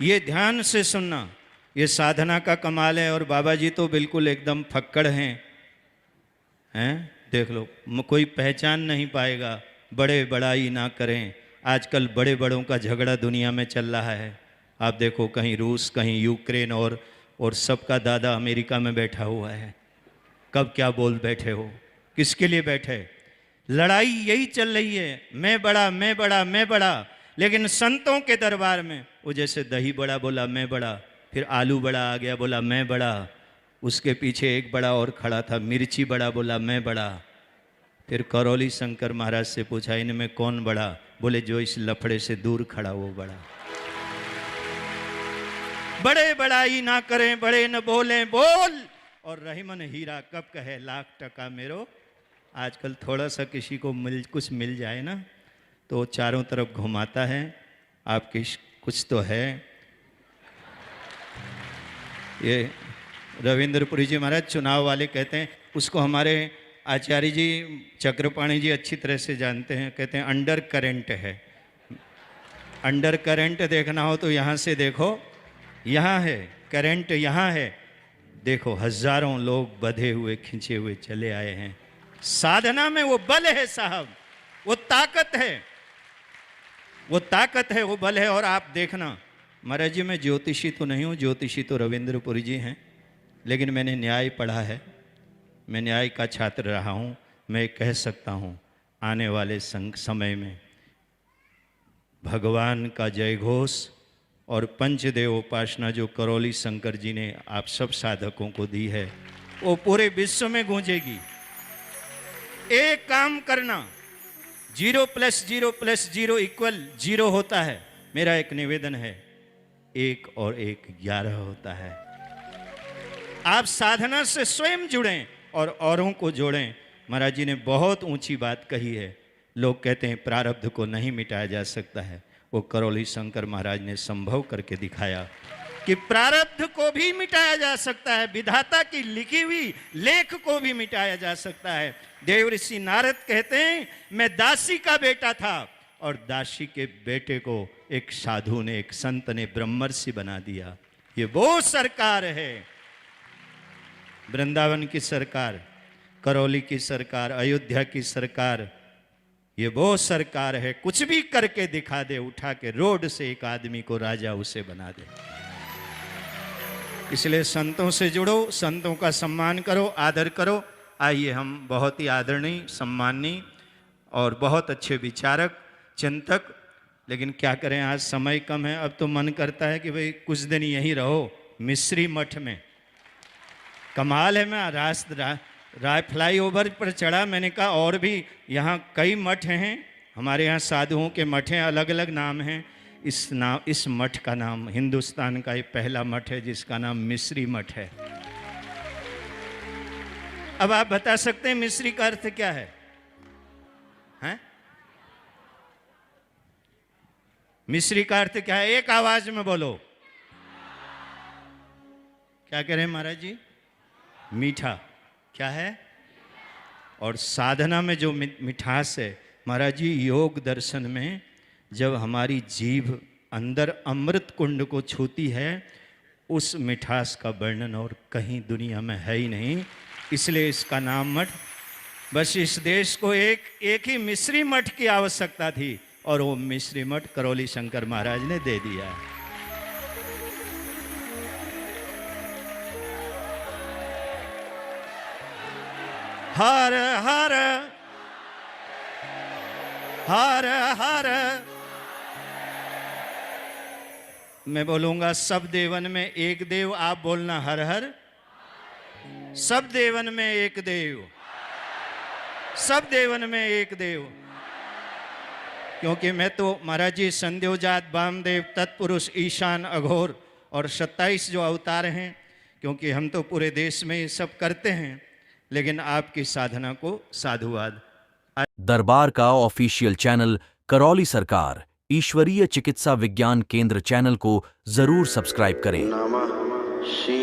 ये ध्यान से सुनना, ये साधना का कमाल है। और बाबा जी तो बिल्कुल एकदम फक्कड़ हैं, देख लो, कोई पहचान नहीं पाएगा। बड़े बड़ाई ना करें। आजकल बड़े बड़ों का झगड़ा दुनिया में चल रहा है। आप देखो, कहीं रूस, कहीं यूक्रेन, और सबका दादा अमेरिका में बैठा हुआ है। कब क्या बोल बैठे हो, किसके लिए बैठे? लड़ाई यही चल रही है, मैं बड़ा, मैं बड़ा, मैं बड़ा। लेकिन संतों के दरबार में वो जैसे दही बड़ा बोला मैं बड़ा, फिर आलू बड़ा आ गया बोला मैं बड़ा, उसके पीछे एक बड़ा और खड़ा था, मिर्ची बड़ा बोला मैं बड़ा। फिर करौली शंकर महाराज से पूछा, इनमें कौन बड़ा? बोले जो इस लफड़े से दूर खड़ा वो बड़ा। बड़े बड़ाई ना करें, बड़े न बोलें बोल, और रहीमन हीरा कब कहे लाख टका मेरो। आजकल थोड़ा सा किसी को कुछ मिल जाए ना तो चारों तरफ घुमाता है, आपकी कुछ तो है। ये रविंद्रपुरी जी महाराज चुनाव वाले कहते हैं, उसको हमारे आचार्य जी चक्रपाणी जी अच्छी तरह से जानते हैं। कहते हैं अंडर करंट है। अंडर करंट देखना हो तो यहाँ से देखो, यहाँ है करंट, यहाँ है। देखो हजारों लोग बंधे हुए खींचे हुए चले आए हैं। साधना में वो बल है साहब, वो ताकत है, वो ताकत है, वो बल है। और आप देखना, महाराज जी मैं ज्योतिषी तो नहीं हूँ, ज्योतिषी तो रविंद्रपुरी जी हैं, लेकिन मैंने न्याय पढ़ा है, मैं न्याय का छात्र रहा हूँ। मैं कह सकता हूँ आने वाले समय में भगवान का जय घोष और पंचदेव उपासना जो करौली शंकर जी ने आप सब साधकों को दी है, वो पूरे विश्व में गूंजेगी। एक काम करना, 0 + 0 + 0 = 0 होता है। मेरा एक निवेदन है, 1 और 1 11 होता है। आप साधना से स्वयं जुड़ें और औरों को जोड़ें। महाराज जी ने बहुत ऊंची बात कही है। लोग कहते हैं प्रारब्ध को नहीं मिटाया जा सकता है, वो करौली शंकर महाराज ने संभव करके दिखाया कि प्रारब्ध को भी मिटाया जा सकता है, विधाता की लिखी हुई लेख को भी मिटाया जा सकता है। देवऋषि नारद कहते हैं मैं दासी का बेटा था, और दासी के बेटे को एक साधु ने, एक संत ने ब्रह्मर्षि बना दिया। ये वो सरकार है, वृंदावन की सरकार, करौली की सरकार, अयोध्या की सरकार। ये वो सरकार है, कुछ भी करके दिखा दे, उठा के रोड से एक आदमी को राजा उसे बना दे। इसलिए संतों से जुड़ो, संतों का सम्मान करो, आदर करो। आइए हम बहुत ही आदरणीय, सम्माननीय और बहुत अच्छे विचारक, चिंतक, लेकिन क्या करें आज समय कम है। अब तो मन करता है कि भाई कुछ दिन यहीं रहो मिस्री मठ में। कमाल है, मैं राय फ्लाईओवर पर चढ़ा, मैंने कहा और भी यहाँ कई मठ हैं, हमारे यहाँ साधुओं के मठ हैं, अलग अलग नाम हैं। इस मठ का नाम हिंदुस्तान का ये पहला मठ है जिसका नाम मिस्री मठ है। अब आप बता सकते हैं मिस्री का अर्थ क्या है? हैं? मिस्री का अर्थ क्या है? एक आवाज में बोलो। क्या कह रहे हैं महाराज जी? मीठा। क्या है? और साधना में जो मिठास है, महाराज जी योग दर्शन में जब हमारी जीभ अंदर अमृत कुंड को छूती है, उस मिठास का वर्णन और कहीं दुनिया में है ही नहीं। इसलिए इसका नाम मठ। बस इस देश को एक ही मिस्री मठ की आवश्यकता थी, और वो मिस्री मठ करौली शंकर महाराज ने दे दिया। हर हर हर हर। मैं बोलूंगा सब देवन में एक देव, आप बोलना हर हर। सब देवन में एक देव, सब देवन में एक देव। क्योंकि मैं तो महाराज जी संध्योजात, वामदेव, तत्पुरुष, ईशान, अघोर और 27 जो अवतार हैं, क्योंकि हम तो पूरे देश में ये सब करते हैं, लेकिन आपकी साधना को साधुवाद। दरबार का ऑफिशियल चैनल करौली सरकार ईश्वरीय चिकित्सा विज्ञान केंद्र चैनल को जरूर सब्सक्राइब करें। नमः शिवाय।